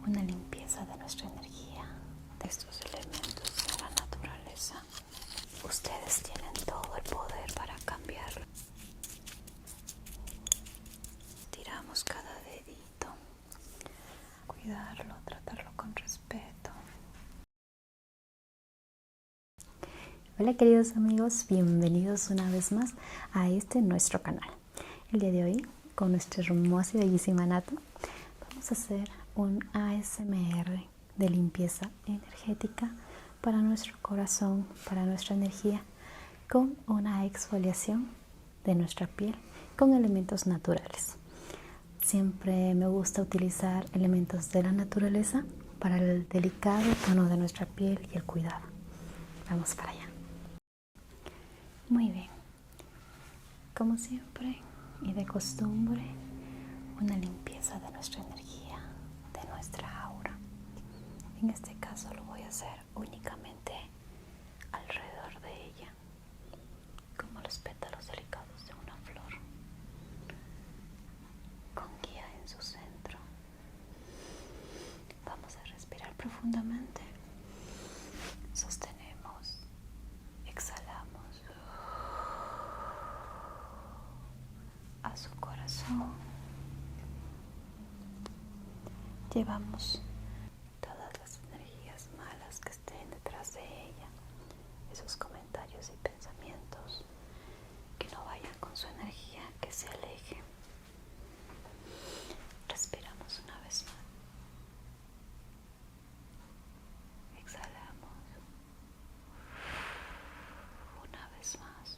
una limpieza de nuestra energía, de estos elementos de la naturaleza. Ustedes tienen todo el poder para cambiarlo. Tiramos cada dedito, cuidarlo, tratarlo con respeto. Hola queridos amigos, bienvenidos una vez más a nuestro canal. El día de hoy, con nuestra hermosa y bellísima Natu, vamos a hacer un ASMR de limpieza energética para nuestro corazón, para nuestra energía, con una exfoliación de nuestra piel con elementos naturales. Siempre me gusta utilizar elementos de la naturaleza para el delicado tono de nuestra piel y el cuidado. Vamos para allá. Muy bien, como siempre y de costumbre, una limpieza de nuestra energía, de nuestra aura. En este caso lo voy a hacer únicamente alrededor de ella, como los pétalos delicados de una flor, con guía en su centro. Vamos a respirar profundamente, sostenemos, exhalamos a su corazón. Llevamos todas las energías malas que estén detrás de ella, esos comentarios y pensamientos que no vayan con su energía, que se aleje. Respiramos una vez más. Exhalamos una vez más.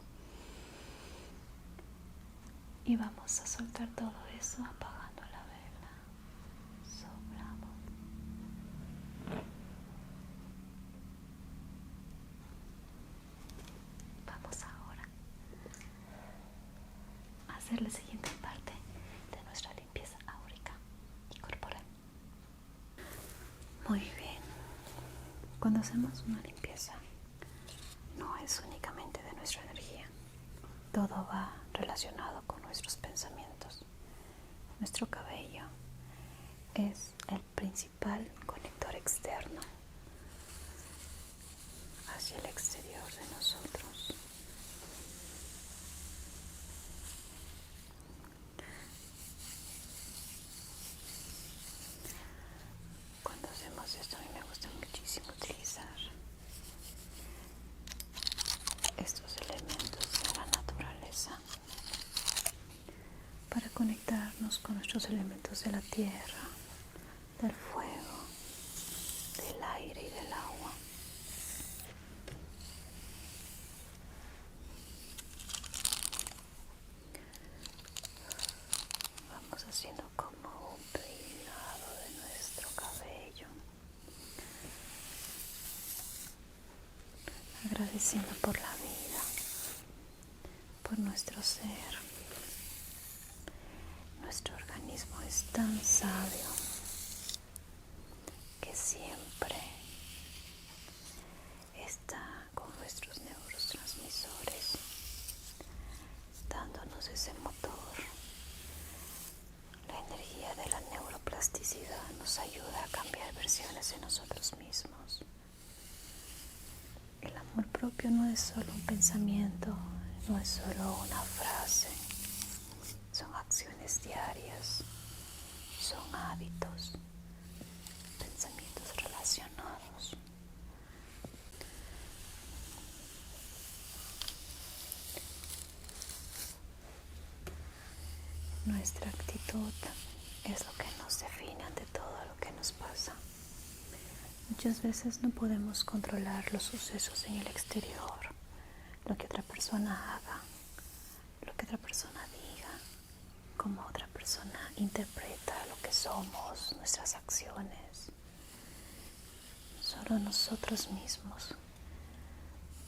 Y vamos a soltar todo eso apagando la vela. Soplamos. Vamos ahora a hacer la siguiente parte de nuestra limpieza áurica y corporal. Muy bien. Cuando hacemos una limpieza, no es únicamente de nuestra energía. Todo va relacionado con nuestros pensamientos. Nuestro cabello es el principal conector externo hacia el exterior de nosotros. Cuando hacemos esto, a mí me gusta muchísimo utilizar estos elementos de la naturaleza para conectarnos con nuestros elementos de la tierra, del fuego, del aire y del agua. Vamos haciendo como un peinado de nuestro cabello, agradeciendo por la vida, por nuestro ser. Nuestro organismo es tan sabio que siempre está con nuestros neurotransmisores, dándonos ese motor. La energía de la neuroplasticidad nos ayuda a cambiar versiones de nosotros mismos. El amor propio no es solo un pensamiento, no es solo una frase. Son acciones diarias, son hábitos, pensamientos relacionados. Nuestra actitud es lo que nos define ante todo lo que nos pasa. Muchas veces no podemos controlar los sucesos en el exterior, lo que otra persona haga, lo que otra persona diga, cómo otra persona interpreta lo que somos, nuestras acciones. Solo nosotros mismos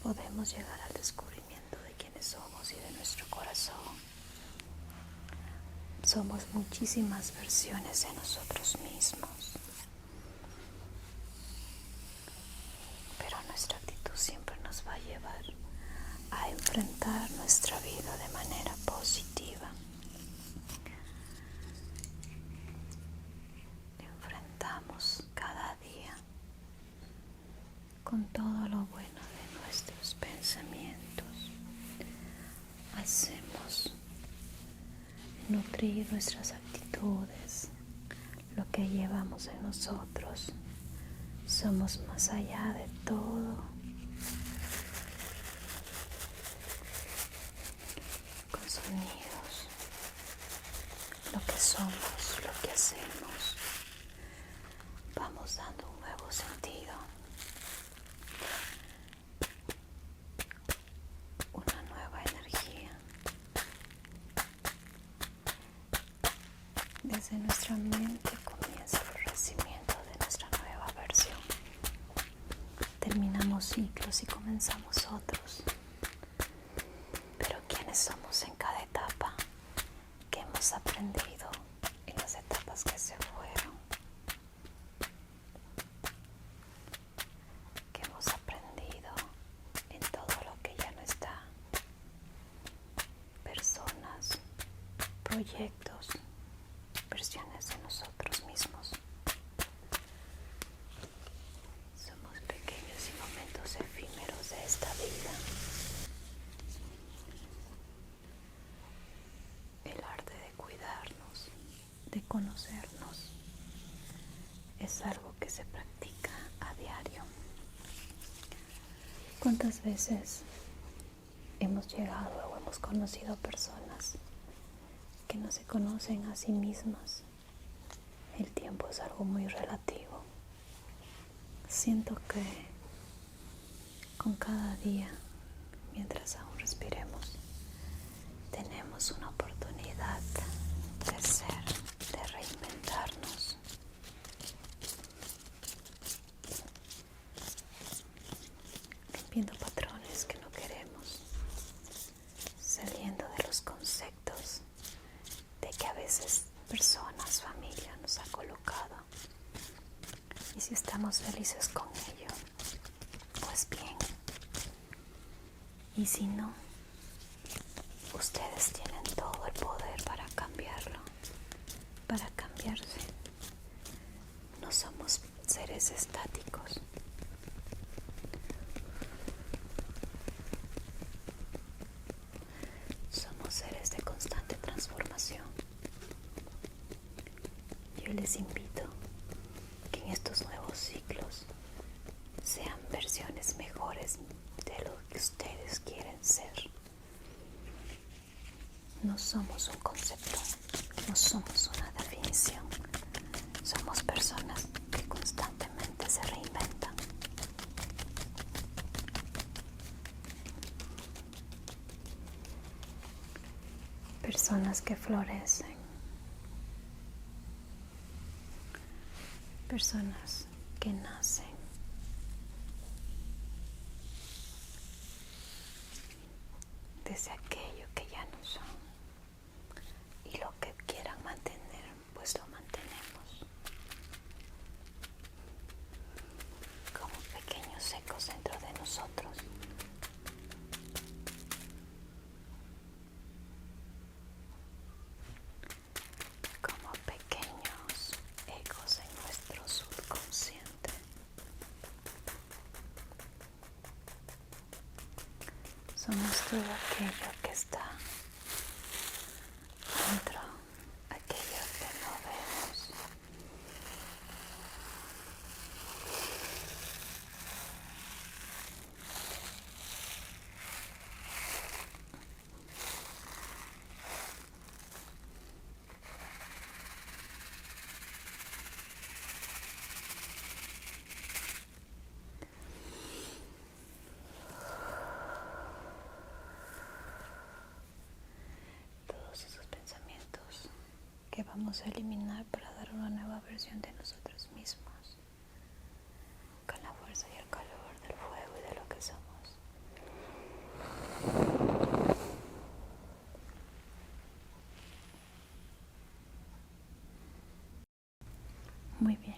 podemos llegar al descubrimiento de quiénes somos y de nuestro corazón. Somos muchísimas versiones de nosotros mismos, pero nuestra actitud siempre nos va a llevar a enfrentar nuestra vida de manera positiva. Enfrentamos con todo lo bueno de nuestros pensamientos. Hacemos nutrir nuestras actitudes, lo que llevamos en nosotros. Somos más allá de todo. Con sonidos, lo que somos, lo que hacemos, vamos dando un nuevo sentido, una nueva energía. Desde nuestra mente comienza el florecimiento de nuestra nueva versión. Terminamos ciclos y comenzamos otros. Pero ¿quiénes somos en cada etapa? ¿Qué hemos aprendido en las etapas que se fueron? ¿Qué hemos aprendido en todo lo que ya no está? Personas, proyectos, versiones de nosotros mismos. Somos pequeños y momentos efímeros de esta vida. El arte de cuidarnos, de conocernos, es algo que se practica a diario. ¿Cuántas veces hemos llegado o hemos conocido personas que no se conocen a sí mismas? El tiempo es algo muy relativo. Siento que con cada día, mientras aún respiremos, tenemos una oportunidad de ser, de reinventarnos. Limpiando patrones que no queremos, saliendo de los conceptos de que a veces personas, familia nos ha colocado. Y si estamos felices con ello, pues bien. Y si no, ustedes tienen todo el poder para cambiarlo, para cambiarse. No somos seres estáticos. Somos seres de constante transformación. Yo les invito que en estos nuevos ciclos sean versiones mejores de lo que ustedes quieren ser. No somos un concepto, no somos una definición. Somos personas que constantemente se reinventan. Personas que florecen. Personas que nacen. Desde aquello que ya no son. Y lo que quieran mantener, pues lo mantenemos. Como pequeños ecos dentro de nosotros. Como pequeños ecos en nuestro subconsciente. Somos todo aquello que está dentro, aquello que no vemos. Todos esos pensamientos que vamos a eliminar para dar una nueva versión de nosotros mismos, con la fuerza y el calor del fuego y de lo que somos. Muy bien.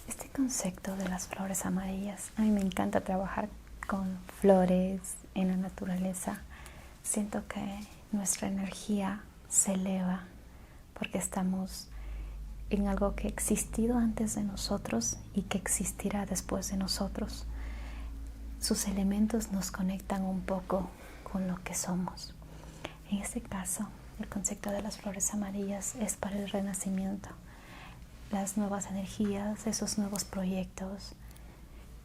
Este concepto de las flores amarillas, a mí me encanta trabajar con flores en la naturaleza. Siento que nuestra energía se eleva porque estamos en algo que ha existido antes de nosotros y que existirá después de nosotros. sus elementos nos conectan un poco con lo que somos. En este caso, el concepto de las flores amarillas es para el renacimiento, las nuevas energías, esos nuevos proyectos,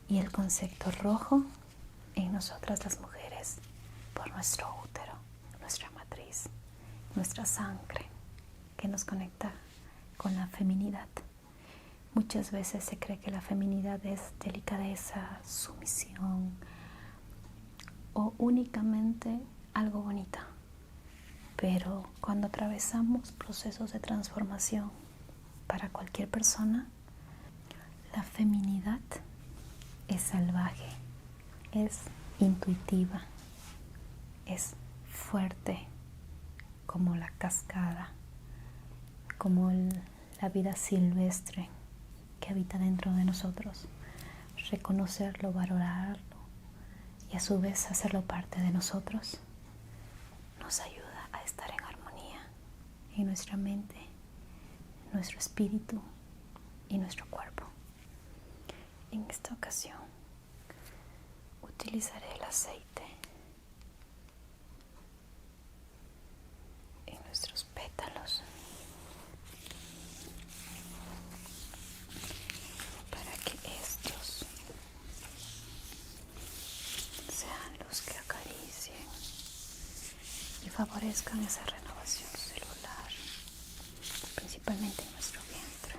y el concepto rojo en nosotras las mujeres por nuestro útero, nuestra matriz, nuestra sangre que nos conecta con la feminidad. Muchas veces se cree que la feminidad es delicadeza, sumisión o únicamente algo bonito. Pero cuando atravesamos procesos de transformación para cualquier persona, la feminidad es salvaje, es intuitiva, es fuerte como la cascada, como la vida silvestre que habita dentro de nosotros. Reconocerlo, valorarlo y a su vez hacerlo parte de nosotros nos ayuda a estar en armonía en nuestra mente, nuestro espíritu y nuestro cuerpo. En esta ocasión utilizaré el aceite en nuestros pétalos para que estos sean los que acaricien y favorezcan esa renovación celular, principalmente en nuestro vientre.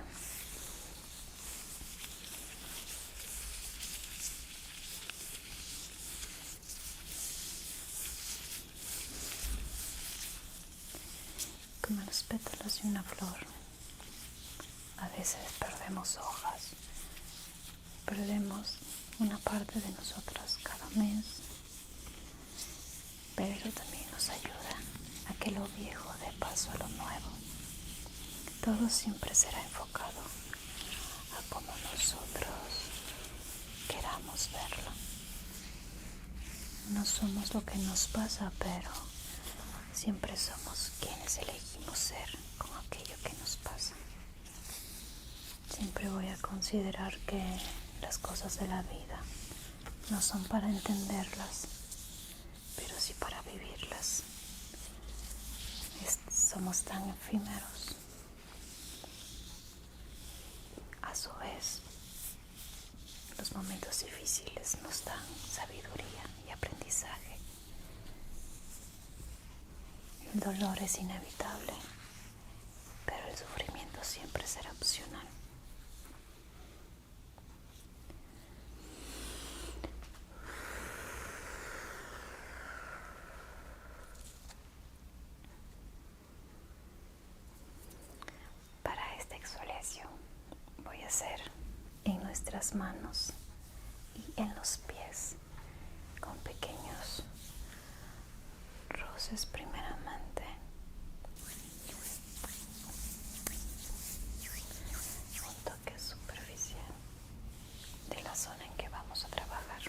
Como los pétalos de una flor, a veces perdemos hojas, perdemos una parte de nosotras cada mes, pero también nos ayuda a que lo viejo dé paso a lo nuevo. Todo siempre será enfocado a cómo nosotros queramos verlo. No somos lo que nos pasa, pero siempre somos quienes elegimos ser con aquello que nos pasa. Siempre voy a considerar que las cosas de la vida no son para entenderlas, pero sí para vivirlas. Somos tan efímeros. A su vez, los momentos difíciles nos dan sabiduría y aprendizaje. El dolor es inevitable, pero el sufrimiento siempre será opcional. Para esta exfoliación voy a hacer en nuestras manos y en los pies con pequeños roces primeramente. Un toque superficial de la zona en que vamos a trabajar.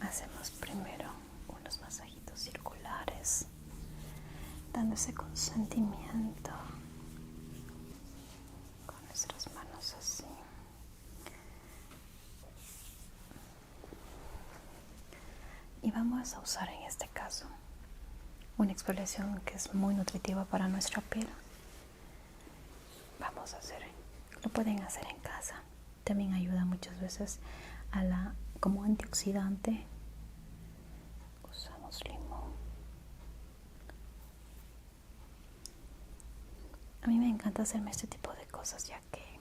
Hacemos primero unos masajitos circulares, dando ese consentimiento con nuestras manos así. Y vamos a usar en este caso una exfoliación que es muy nutritiva para nuestra piel. Vamos a hacer, lo pueden hacer en casa. También ayuda muchas veces como antioxidante. Usamos limón. A mí me encanta hacerme este tipo de cosas, ya que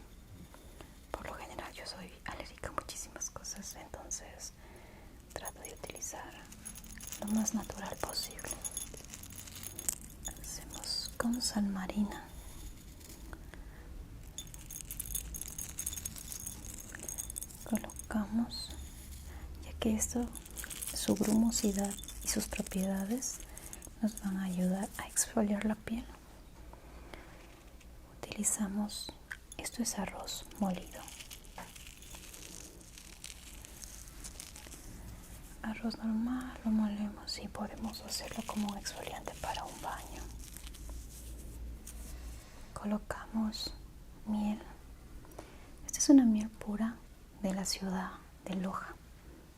por lo general yo soy alérgica a muchísimas cosas, entonces trato de utilizar lo más natural posible. Hacemos con sal marina. Colocamos, ya que esto, su grumosidad y sus propiedades nos van a ayudar a exfoliar la piel. Utilizamos, esto es arroz molido. Arroz normal, lo molemos y podemos hacerlo como un exfoliante para un baño. colocamos miel. Esta es una miel pura de la ciudad de Loja,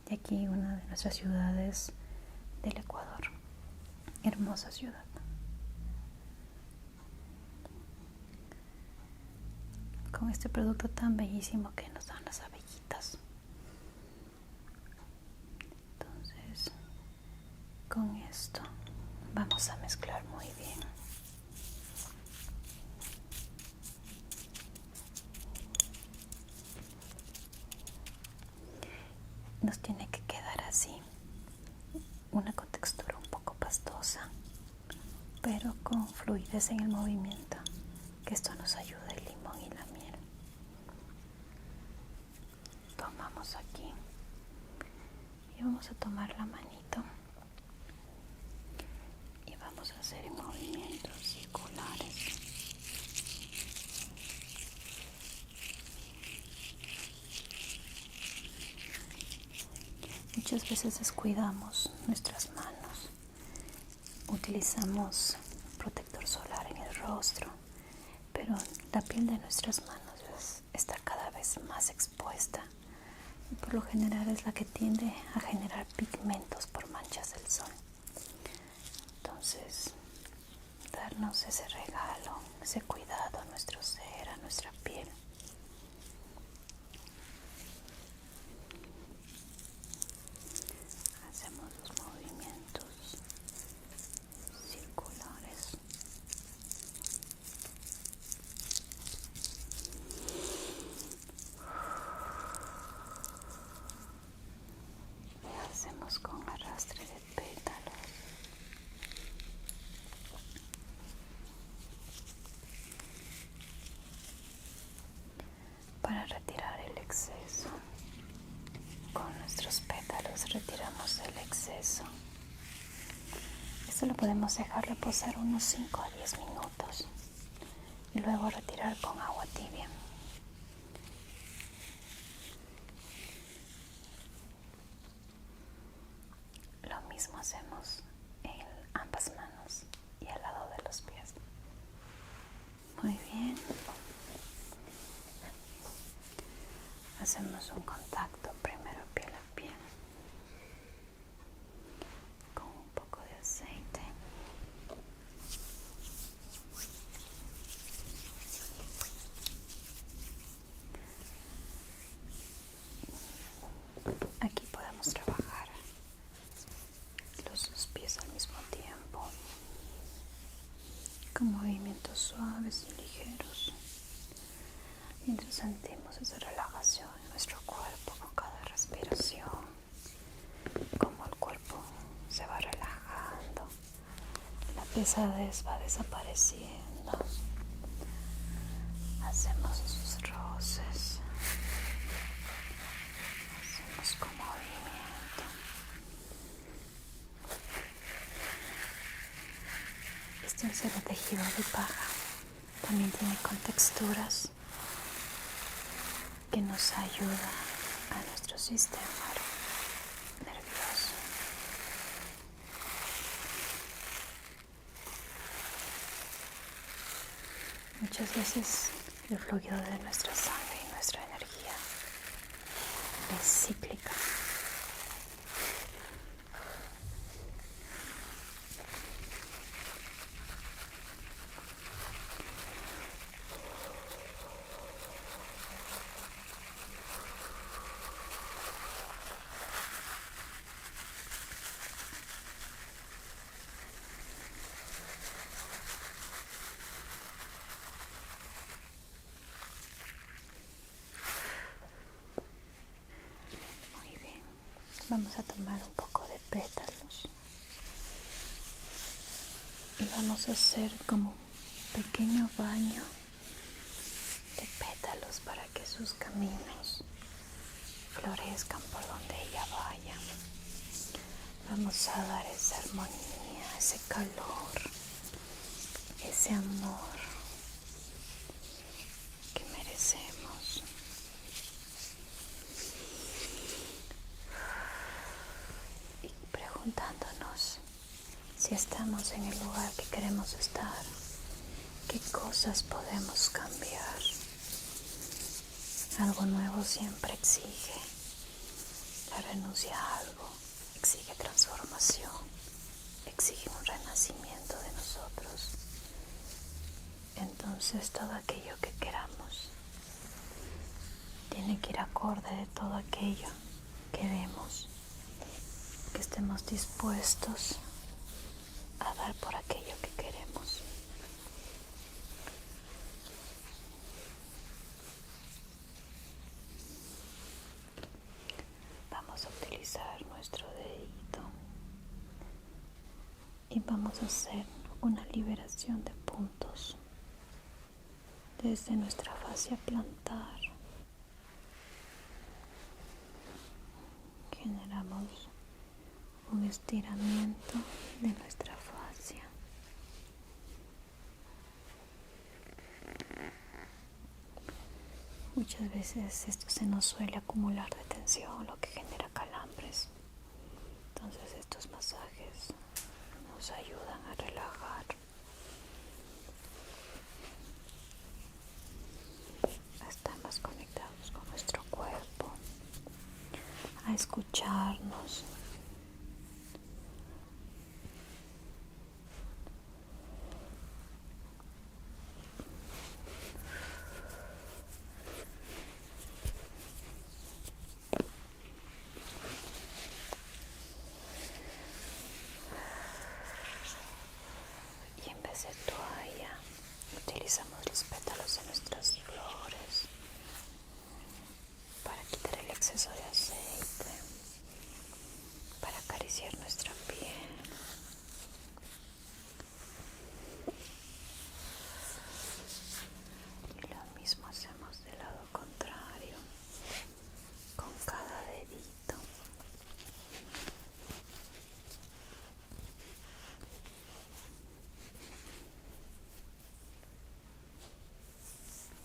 de aquí, una de nuestras ciudades del Ecuador. Hermosa ciudad. Con este producto tan bellísimo que nos dan las abejitas. Entonces, con esto vamos a mezclar muy bien. Nos tiene que quedar así, una contextura un poco pastosa, pero con fluidez en el movimiento, que esto nos ayuda el limón y la miel. Tomamos aquí y vamos a tomar la manito y vamos a hacer movimientos circulares. Muchas veces descuidamos nuestras manos, utilizamos protector solar en el rostro, pero la piel de nuestras manos está cada vez más expuesta y por lo general es la que tiende a generar pigmentos por manchas del sol. Entonces, darnos ese regalo, ese cuidado a nuestro ser, a nuestra piel. Hacemos los movimientos circulares. Hacemos con arrastre de pétalos. Para retirar el exceso. Con nuestros pétalos retiramos el exceso. Esto lo podemos dejar reposar unos 5 a 10 minutos y luego retirar con agua tibia. Lo mismo hacemos en ambas manos y al lado de los pies. Muy bien. Hacemos un contacto primero piel a piel con un poco de aceite. Aquí podemos trabajar los dos pies al mismo tiempo con movimientos suaves y ligeros, mientras sentimos esa relajación en nuestro cuerpo con cada respiración, como el cuerpo se va relajando, la pesadez va desapareciendo. Hacemos esos roces, hacemos con movimiento. Este es el tejido de paja, también tiene contexturas que nos ayuda a nuestro sistema nervioso. Muchas veces el fluido de nuestra sangre y nuestra energía es cíclica. Vamos a tomar un poco de pétalos y vamos a hacer como un pequeño baño de pétalos para que sus caminos florezcan por donde ella vaya. Vamos a dar esa armonía, ese calor, ese amor que merecemos. Preguntándonos si estamos en el lugar que queremos estar, qué cosas podemos cambiar. Algo nuevo siempre exige la renuncia a algo, exige transformación, exige un renacimiento de nosotros. Entonces todo aquello que queramos tiene que ir acorde de todo aquello que vemos, que estemos dispuestos a dar por aquello que queremos. Vamos a utilizar nuestro dedito y vamos a hacer una liberación de puntos desde nuestra fascia plantar. Generamos un estiramiento de nuestra fascia. Muchas veces esto se nos suele acumular de tensión, lo que genera calambres. Entonces estos masajes nos ayudan a relajar, a estar más conectados con nuestro cuerpo, a escucharnos. Y en vez de toalla, utilizamos los pétalos de nuestras flores para quitar el exceso de aceite, para acariciar nuestra piel. Y lo mismo hacemos del lado contrario, con cada dedito.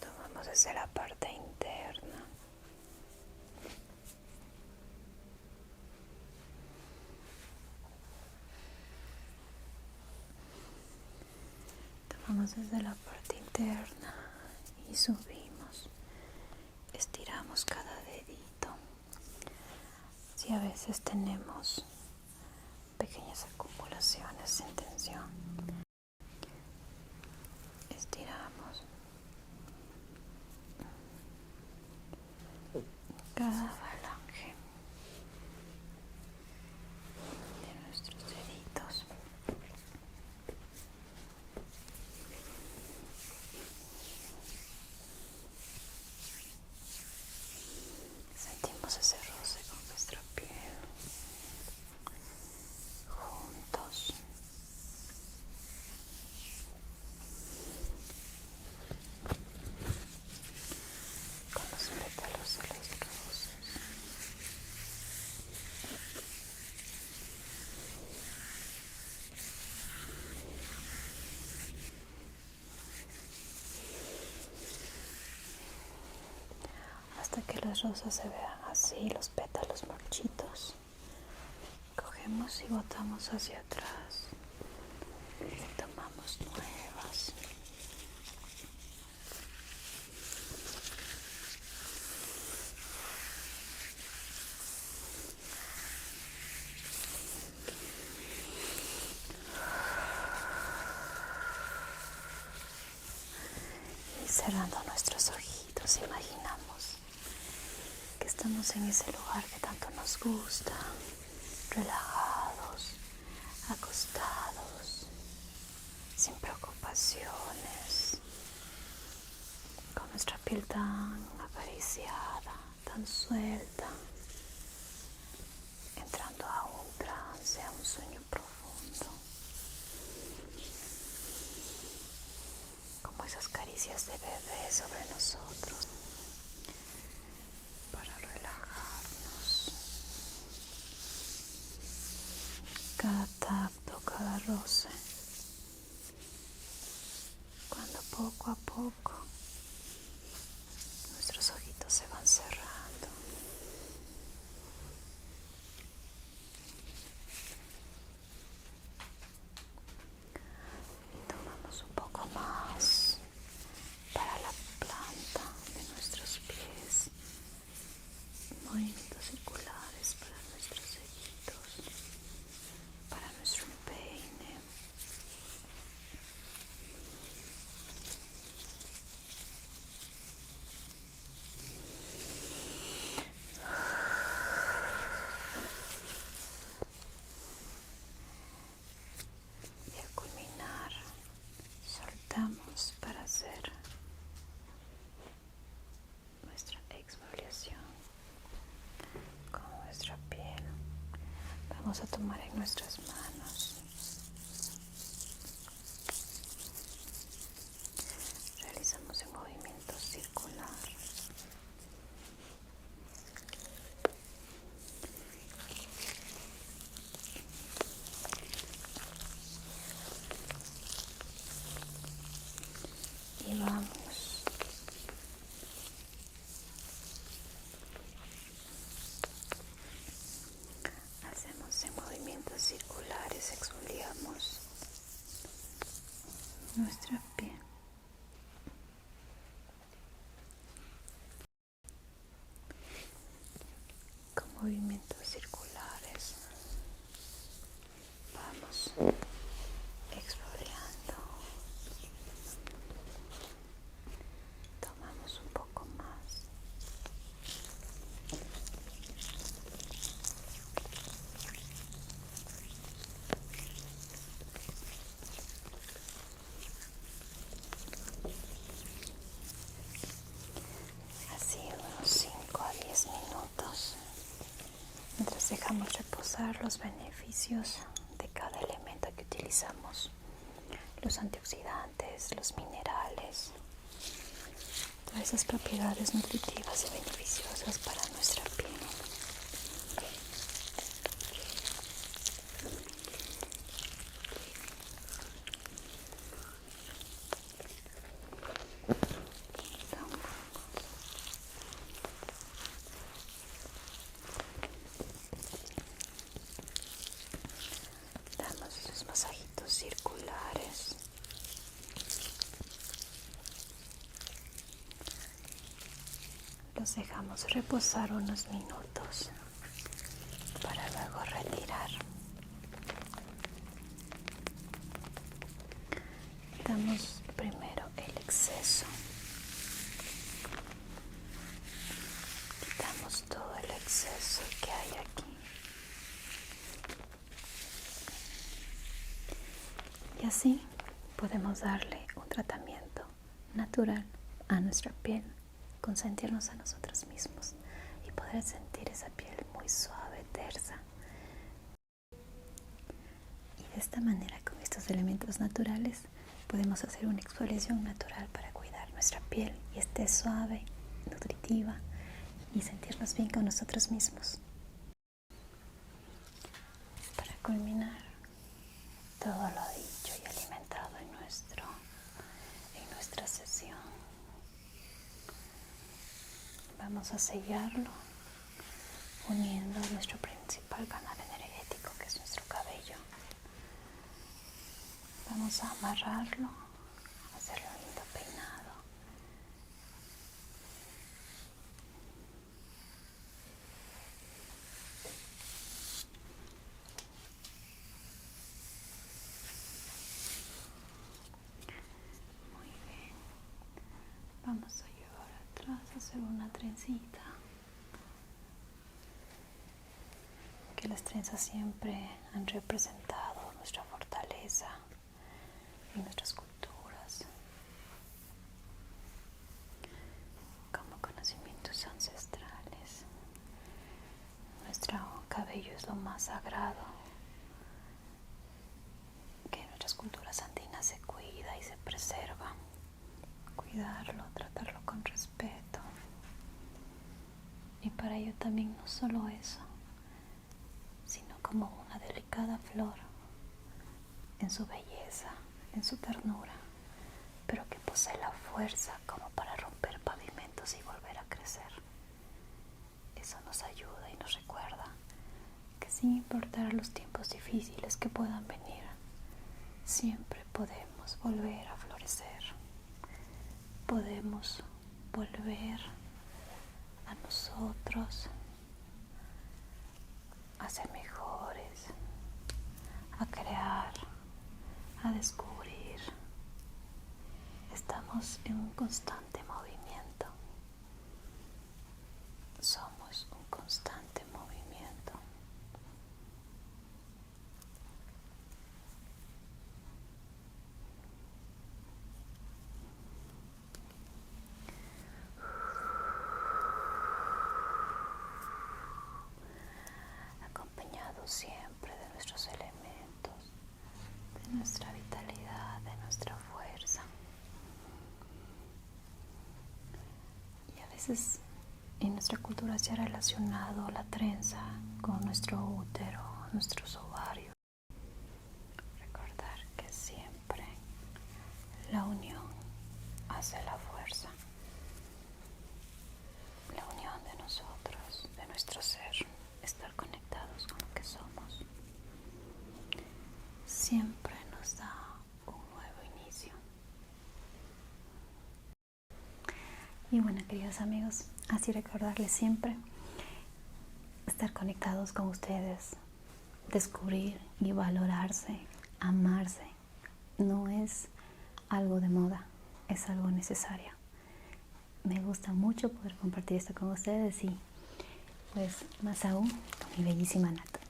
Tomamos desde la parte interna. Tomamos desde la parte interna y subimos. Estiramos cada dedito. Si a veces tenemos pequeñas acumulaciones en tensión, estiramos cada falange de nuestros deditos. Sentimos ese roce con nuestra piel, juntos. Con los pétalos de las rosas. Hasta que las rosas se vean así, los pétalos marchitos. Cogemos y botamos hacia atrás. Tomamos nuevas. Y cerrando nuestros ojitos, imaginamos que estamos en ese lugar que tanto nos gusta, relajados, acostados, sin preocupaciones, con nuestra piel tan acariciada, tan suelta, entrando a un trance, a un sueño profundo, como esas caricias de bebé sobre nosotros, para relajarnos. Cada tacto, cada roce, cuando poco a poco nuestros ojitos se van cerrando. Y tomamos un poco más. vamos a tomar en nuestras manos. Realizamos un movimiento circular. Y vamos hacemos en movimientos circulares, exfoliamos nuestra piel. Con movimientos circulares vamos exfoliando. Tomamos un poco más. Así unos 5 a 10 minutos. Mientras dejamos reposar los beneficios de cada elemento que utilizamos. Los antioxidantes, los minerales. Todas esas propiedades nutritivas y beneficiosas para nuestra piel. Damos esos masajitos circulares. Los dejamos reposar unos minutos para luego retirar. Quitamos primero el exceso. Quitamos todo el exceso que hay aquí. Y así podemos darle un tratamiento natural a nuestra piel, consentirnos a nosotros mismos y poder sentir esa piel muy suave, tersa. Y de esta manera, con estos elementos naturales, podemos hacer una exfoliación natural para cuidar nuestra piel y esté suave, nutritiva y sentirnos bien con nosotros mismos. Para culminar todo lo dicho y alimentado en nuestra sesión, vamos a sellarlo uniendo nuestro principal canal energético, que es nuestro cabello. Vamos a amarrarlo, hacerle un lindo peinado. Muy bien. Vamos a llevar atrás, hacer una trencita. Que las trenzas siempre han representado nuestra fortaleza y nuestras culturas como conocimientos ancestrales. Nuestro cabello es lo más sagrado que en nuestras culturas andinas se cuida y se preserva. Cuidarlo, tratarlo con respeto. Y para ello también no solo eso, sino como una delicada flor en su belleza, en su ternura, pero que posee la fuerza como para romper pavimentos y volver a crecer. Eso nos ayuda y nos recuerda que sin importar los tiempos difíciles que puedan venir, siempre podemos volver a florecer. Podemos volver a nosotros, a ser mejores, a crear, a descubrir. Estamos en un constante movimiento. Somos un constante movimiento. Acompañado siempre veces en nuestra cultura se ha relacionado la trenza con nuestro útero, nuestros ovarios. Recordar que siempre la unión hace la fuerza. La unión de nosotros, de nuestro ser, estar conectados con lo que somos, siempre nos da un nuevo inicio. Y bueno, queridos amigos, así recordarles siempre estar conectados con ustedes, descubrir y valorarse, amarse. No es algo de moda, es algo necesario. Me gusta mucho poder compartir esto con ustedes y pues más aún con mi bellísima Nata.